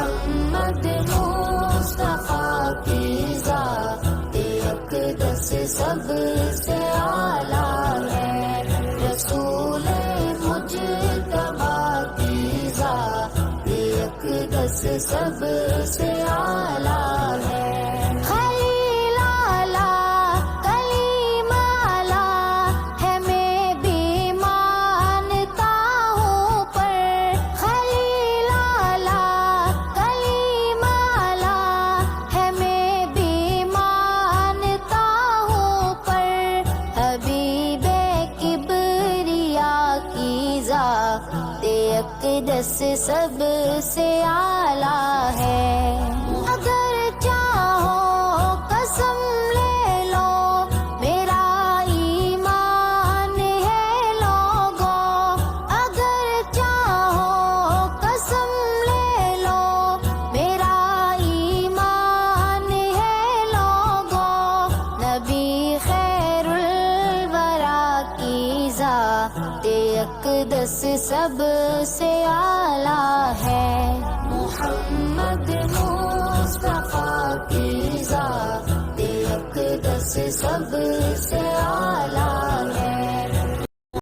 محمد مصطفیٰ کی ذات اقدس سب سے اعلیٰ ہے، رسول مجتبیٰ کی ذات اقدس سب سے اعلیٰ ہے۔ خلیل اعلیٰ کلیم اعلیٰ ہے، میں بھی مانتا ہوں، پر خلیل اعلیٰ کلیم اعلیٰ ہے، میں بھی مانتا ہوں، پر حبیب کبریا کی ذات اقدس سب سے اعلیٰ ہے۔ اگر چاہو قسم لے لو، میرا ایمان ہے لوگو، اگر چاہو قسم لے لو، میرا ایمان ہے لوگو، نبی خیر الورا کی ذات اقدس سب سے اعلیٰ ہے۔ محمد مصطفیٰ کی ذات اقدس سب سے